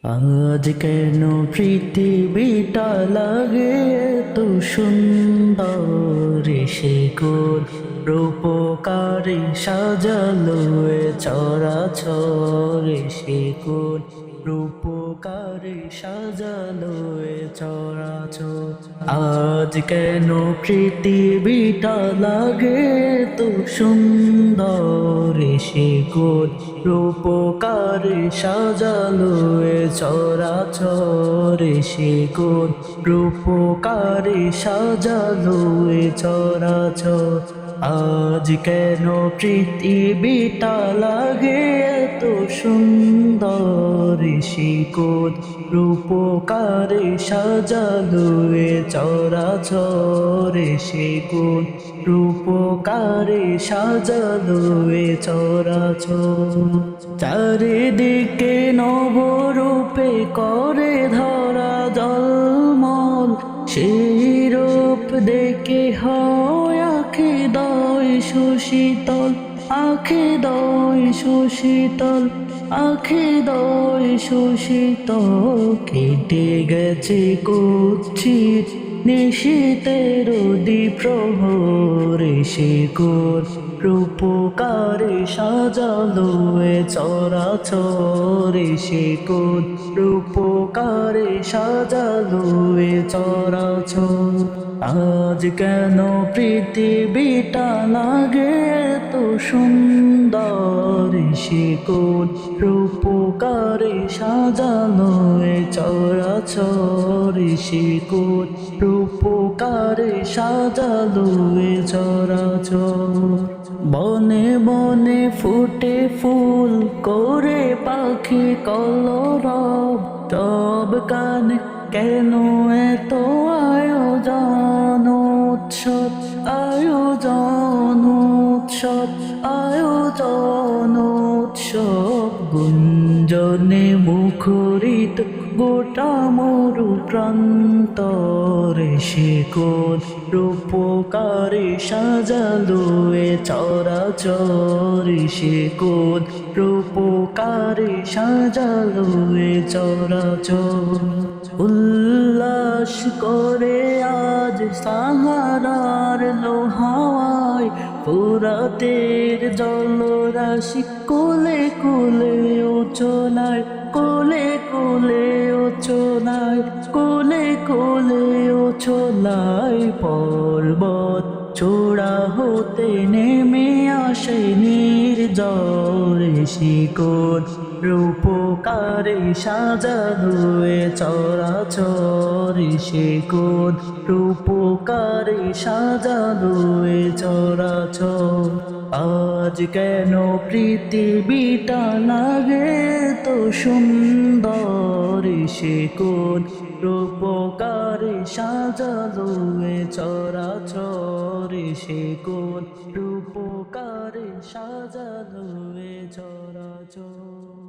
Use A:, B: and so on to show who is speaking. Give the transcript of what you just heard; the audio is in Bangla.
A: আজ কেন পৃথিবীটা লাগে এত সুন্দর, সে কোন রূপকারে সাজালো এ চরাচর, সে কোন রূপকারে সাজালো এ চরাচর। আজ কেন পৃথিবীটা লাগে এত সুন্দর, সে কোন রূপকারে সাজালো এ চরাচর, সে কোন রূপকারে সাজালো এ চরাচর। আজ কেন পৃথিবীটা লাগে এত সুন্দর, সে কোন রূপকারে সাজালো এ চরাচর, সে কোন রূপকারে সাজালো এ চরাচর। চারিদিকে নবরূপে করে ধরা জলমল, সেই রূপ দেখে হয় আখি দয় সুশীতল, আখি দয় সুশীতল, আখি দয় সুশীতল। কেটে গেছে কুচ্ছিত নিশীতের দ্বীপ্রহরে, সে কোন রূপকারে সাজালো এ চরাচর, সে কোন রূপকারে সাজালো এ চরাচর। আজ কেন পৃথিবীটা লাগে এত সুন্দর, সে কোন রূপকারে সাজালো এ চরাচর, সে কোন রূপকারে সাজালো এ চরাচর। বনে বনে ফুটে ফুল করে পাখি কলরব, তব কানে কেন এত আয়োজন উৎসব, আয়োজন উৎসব, আয়োজন উৎসব। গুঞ্জনে মুখরিত গোটা মরু প্রান্তরে, সে কোন রূপকারে সাজালো এ চরাচর, সে কোন রূপকারে সাজালো এ চরাচর। উল্লাস করে আজ সাহারার লোহাওয়ায়, ফুরাতের জলরাশি কোলে কোলে উচলায়, কোলে কোলে উচলায়, কোলে কোলে উচলায়। পর্বত চূড়া হতে নেমে আসে নির্ঝরে, সে কোন রূপকারে সাজালো এ চরাচর, সে কোন রূপকারে সাজালো এ চরাচর। আজ কেন পৃথিবীটা লাগে তো সুন্দর, সে কোন রূপকারে সাজালো এ চরাচর, সে কোন রূপকারে সাজালো এ চরাচর।